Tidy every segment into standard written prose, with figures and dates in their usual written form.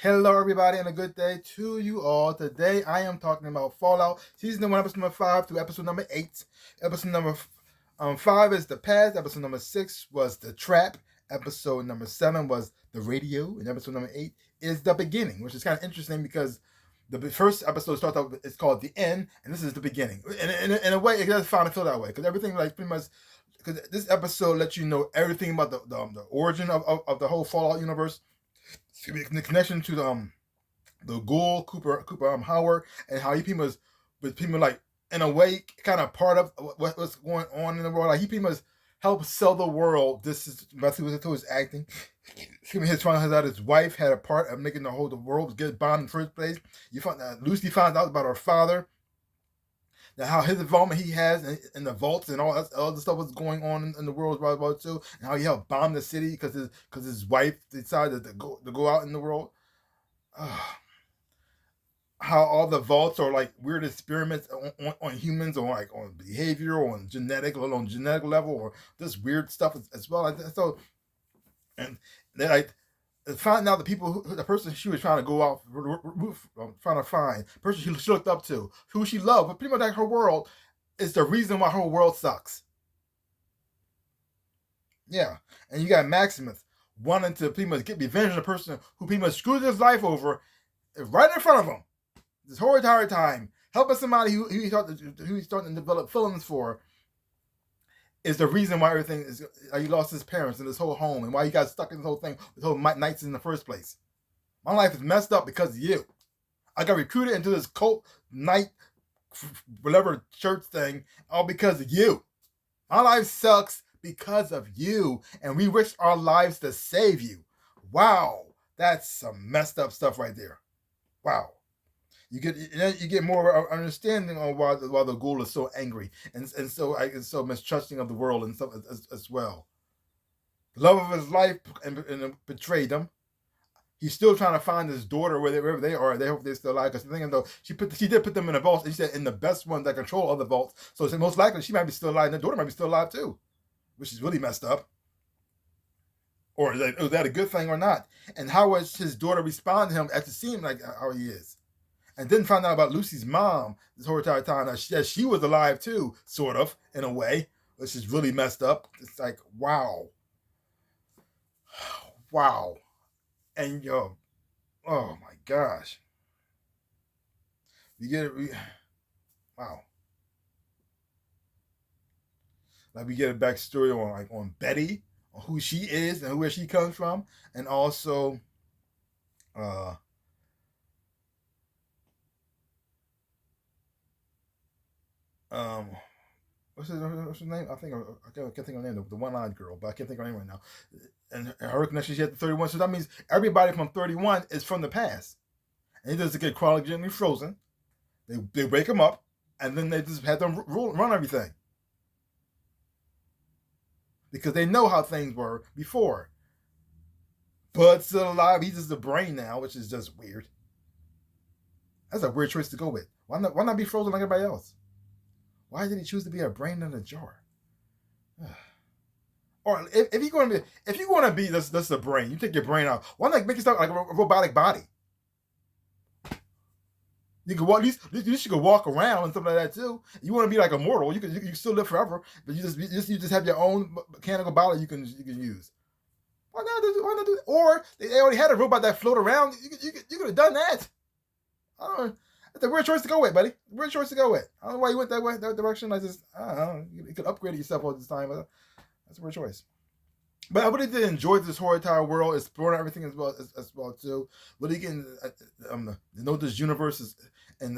Hello, everybody, and a good day to you all. Today, I am talking about Fallout Season 1, Episode number 5 through Episode number 8. Episode number 5 is The Past. Episode number 6 was The Trap. Episode number 7 was The Radio. And episode number 8 is The Beginning, which is kind of interesting because the first episode starts out, it's called The End, and this is The Beginning. In a way, it does kind of feel that way because everything, like, pretty much, because this episode lets you know everything about the origin of the whole Fallout universe, the connection to the Ghoul Cooper Howard, and how he pretty much was people like in a way kind of part of what's going on in the world. Like he pretty much helped sell the world. This is basically through his acting. His found out his wife had a part of making the world get bombed in the first place. You find that Lucy found out about her father. Now, how his involvement he has in the vaults and all the stuff was going on in the world about too, and how he helped bomb the city because his wife decided to go out in the world. How all the vaults are like weird experiments on humans, or like on behavior, or on genetic level, or just weird stuff as well. So, and they like finding out the person she was trying to go out, trying to find, person she looked up to, who she loved, but pretty much like her world is the reason why her world sucks. Yeah, and you got Maximus wanting to pretty much get revenge on the person who pretty much screwed his life over right in front of him this whole entire time, helping somebody who he's starting to develop feelings for, is the reason why everything is. He lost his parents and his whole home, and why he got stuck in this whole thing with whole nights in the first place. My life is messed up because of you. I got recruited into this cult night, whatever church thing, all because of you. My life sucks because of you, and we risk our lives to save you. Wow, that's some messed up stuff right there. Wow. You get more understanding on why the Ghoul is so angry and so mistrusting of the world and stuff as well. The love of his life and betrayed him. He's still trying to find his daughter wherever they are. They hope they're still alive. Because thinking though she did put them in a vault. And she said in the best one that control other vaults. So most likely she might be still alive, and the daughter might be still alive too, which is really messed up. Or is that a good thing or not? And how was his daughter respond to him after seeing like how he is? And then found out about Lucy's mom this whole entire time. That she was alive too, sort of, in a way, which is really messed up. It's like, wow. Wow. And oh my gosh. You get it? Wow. Like we get a backstory on Betty, on who she is and where she comes from, and also what's her name? I can't think of her name. The one-eyed girl, but I can't think of her name right now. And her connection, she had the 31. So that means everybody from 31 is from the past. And he doesn't get chronologically frozen. They wake them up, and then they just have them run everything because they know how things were before. Bud's still alive. He's just the brain now, which is just weird. That's a weird choice to go with. Why not be frozen like everybody else? Why did he choose to be a brain in a jar? Or if you're going to be this a brain, you take your brain out. Why not make yourself like a robotic body? You can walk, at least you can walk around and stuff like that too. You want to be like immortal, you can still live forever, but you just have your own mechanical body you can use. Why not do that? Or they already had a robot that float around. You could have done that. I don't know. It's a weird choice to go with, buddy. Weird choice to go with. I don't know why you went that direction. I don't know. You could upgrade yourself all this time. But that's a weird choice. But I really did enjoy this whole entire world, exploring everything as well too. Really getting to know this universe is, and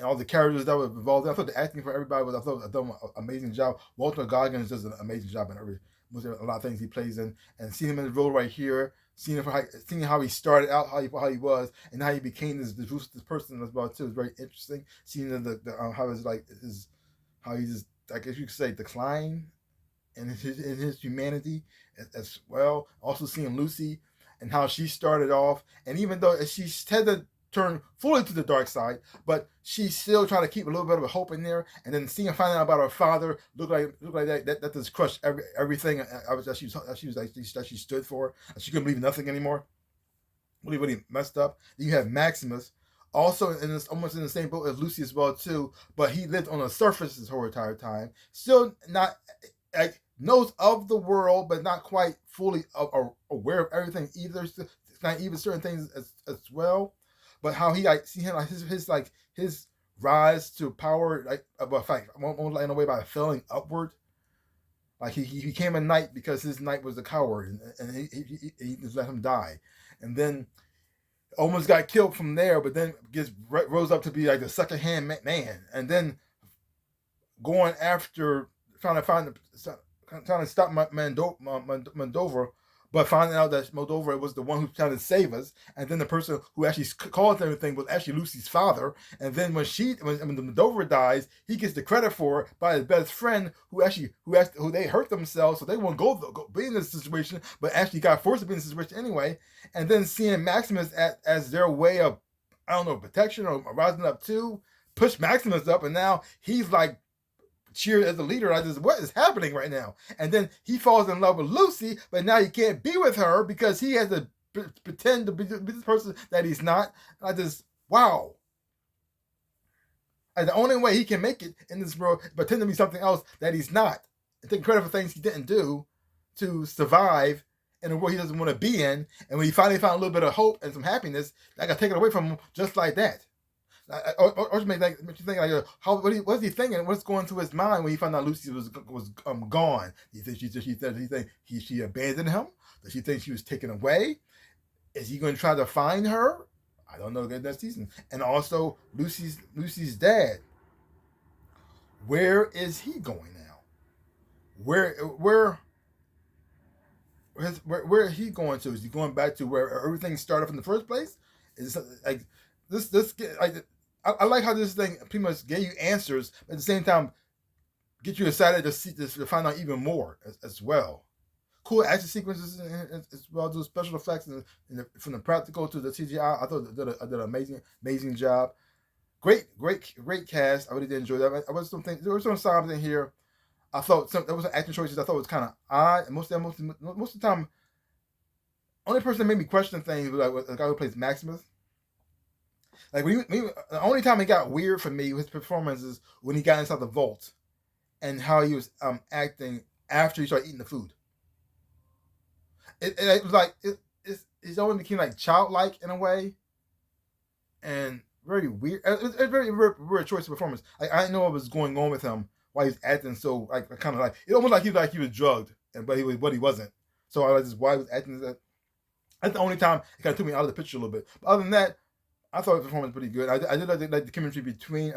all the characters that were involved. I thought the acting for everybody was. I thought I've done an amazing job. Walter Goggins does an amazing job in a lot of things he plays in, and seeing him in the role right here, seeing how he started out, how he was, and how he became this ruthless person as well too is very interesting. Seeing how he just, I guess you could say, decline in his humanity as well. Also seeing Lucy and how she started off, and even though she had to turn fully to the dark side, but she's still trying to keep a little bit of a hope in there. And then seeing finding out about her father look like that just crushed everything that she stood for. She couldn't believe nothing anymore. really messed up. Then you have Maximus, also in this almost in the same boat as Lucy as well too, but he lived on the surface his whole entire time. Still not like knows of the world, but not quite fully aware of everything either. It's not even certain things as well. But how he like see him like his rise to power like about fact in a way by failing upward. Like he became a knight because his knight was a coward, and he just let him die, and then almost got killed from there, but then rose up to be like the second hand man, and then going after trying to stop Moldova, but finding out that Moldova was the one who trying to save us, and then the person who actually caused everything was actually Lucy's father. And then when the Moldova dies, he gets the credit for it by his best friend who they hurt themselves, so they won't go be in this situation, but actually got forced to be in this situation anyway. And then seeing Maximus as their way of, I don't know, protection or rising up too, push Maximus up, and now he's like cheered as a leader. I just, what is happening right now? And then he falls in love with Lucy, but now he can't be with her because he has to pretend to be this person that he's not. I just, wow. And the only way he can make it in this world is pretend to be something else that he's not, and take credit for things he didn't do to survive in a world he doesn't want to be in. And when he finally found a little bit of hope and some happiness, that got taken away from him just like that. Or make you think like, what's he thinking? What's going through his mind when he found out Lucy was gone? You think she abandoned him? Does she think she was taken away? Is he going to try to find her? I don't know. That season. And also Lucy's dad. Where is he going now? Where is he going to? Is he going back to where everything started from the first place? Is it like this like? I like how this thing pretty much gave you answers, but at the same time, get you excited to find out even more as well. Cool action sequences as well, do special effects from the practical to the CGI. I thought they did an amazing job. Great cast. I really did enjoy that. There were some songs in here. I thought there was some acting choices I thought was kind of odd. And most of the time, only person that made me question things was like the guy who plays Maximus. Like the only time it got weird for me, his performances when he got inside the vault, and how he was acting after he started eating the food. It was like it always became like childlike in a way, and very weird. It's very weird choice of performance. Like I didn't know what was going on with him while he was acting so like kind of like it almost like he was drugged, but he wasn't. So I was just why he was acting that. That's the only time it kind of took me out of the picture a little bit. But other than that, I thought the performance was pretty good. I did like the chemistry between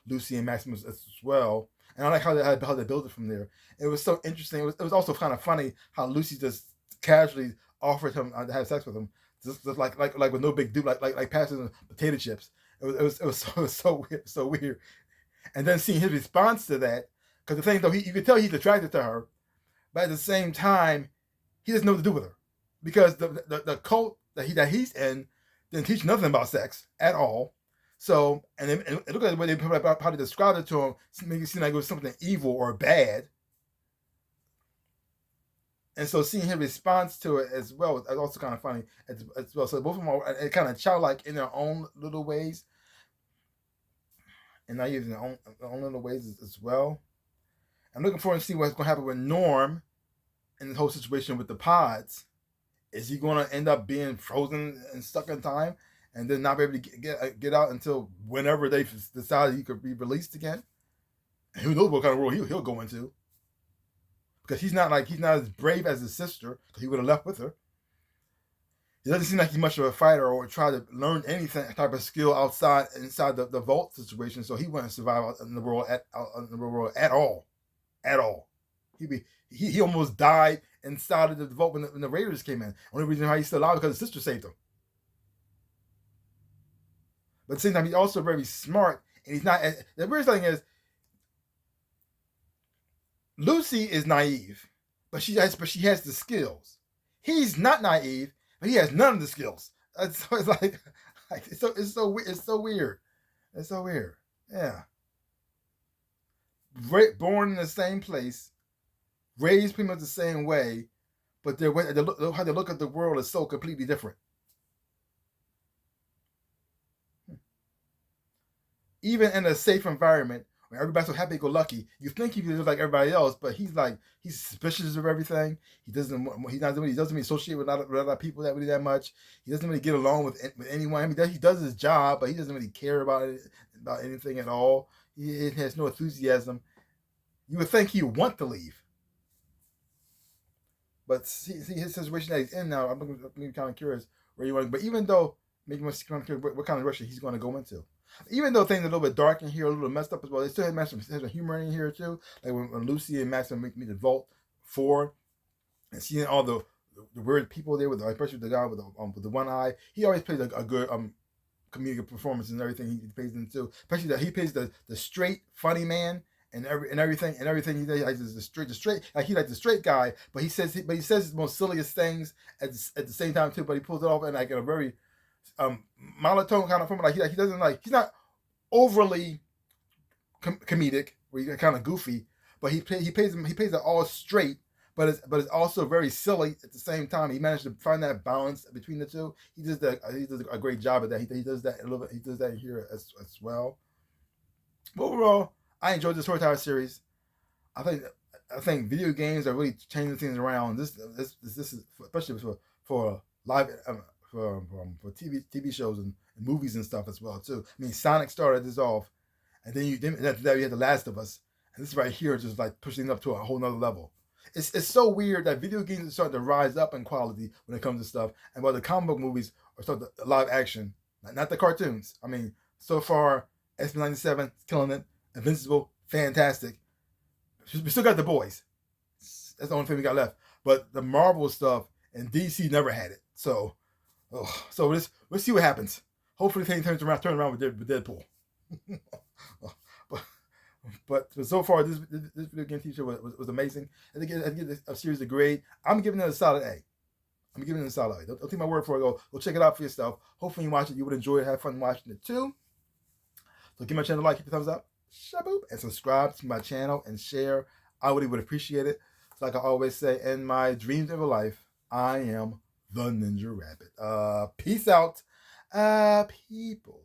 Lucy and Maximus as well, and I like how they built it from there. It was so interesting. It was also kind of funny how Lucy just casually offered him to have sex with him, just like with no big deal, like passing potato chips. It was so weird. And then seeing his response to that, because the thing though, you could tell he's attracted to her, but at the same time, he doesn't know what to do with her, because the cult that he's in didn't teach nothing about sex at all. So, and look at the way they probably described it to him, make it seem like it was something evil or bad. And so seeing his response to it as well is also kind of funny as well. So both of them are kind of childlike in their own little ways, and naive in their own little ways as well. I'm looking forward to see what's going to happen with Norm in this whole situation with the pods. Is he going to end up being frozen and stuck in time, and then not be able to get out until whenever they decide he could be released again? And who knows what kind of world he'll go into? Because he's not as brave as his sister, because he would have left with her. He doesn't seem like he's much of a fighter or try to learn anything type of skill inside the vault situation. So he wouldn't survive in the world at all. He almost died inside of the vault when the Raiders came in. Only reason why he's still alive is because his sister saved him. But at the same time, he's also very smart, and he's not. The weird thing is, Lucy is naive, but she has the skills. He's not naive, but he has none of the skills. So it's like it's so weird. It's so weird. Yeah. Born in the same place, raised pretty much the same way, but how they look at the world is so completely different. even in a safe environment where everybody's so happy-go-lucky, you think he just like everybody else, but he's suspicious of everything. He doesn't really associate with a lot of people that much. He doesn't really get along with anyone. I mean, he does his job, but he doesn't really care about anything at all. He has no enthusiasm. You would think he would want to leave, but see his situation that he's in now. I'm kind of curious where you want. But even though making me kind of curious what kind of direction he's going to go into. Even though things are a little bit dark in here, a little messed up as well, they still have some humor in here too. Like when Lucy and Max meet the Vault 4 and seeing all the weird people there, especially the guy with the one eye. He always plays a good comedic performance and everything he plays into. Especially that he plays the straight funny man and everything he does. Like the straight like he like the straight guy, but he says the most silliest things at the same time too. But he pulls it off in like in a very monotone kind of form. Like he doesn't like, he's not overly comedic where he's kind of goofy, but he plays it all straight, but it's also very silly at the same time. He managed to find that balance between the two. He does a great job at that. He does that a little bit. He does that here as well. But overall, I enjoyed this Storyteller series. I think video games are really changing things around. This is especially for live. For TV shows and movies and stuff as well too. I mean, Sonic started this off, and then after that you had The Last of Us, and this right here just like pushing up to a whole nother level. It's so weird that video games are starting to rise up in quality when it comes to stuff, and while the comic book movies are starting to live action, not the cartoons. I mean, so far X-Men '97 killing it, Invincible fantastic. We still got The Boys. That's the only thing we got left. But the Marvel stuff and DC never had it. So let's see what happens. Hopefully things turn around with Deadpool. but so far this video game TV show was amazing. I think a series of grade. I'm giving it a solid A. Don't take my word for it. Go check it out for yourself. Hopefully you watch it. You would enjoy it. Have fun watching it too. So give my channel a like, keep a thumbs up, shaboop, and subscribe to my channel and share. I would appreciate it. So like I always say, in my dreams of a life, I am the Ninja Rabbit. Peace out, people.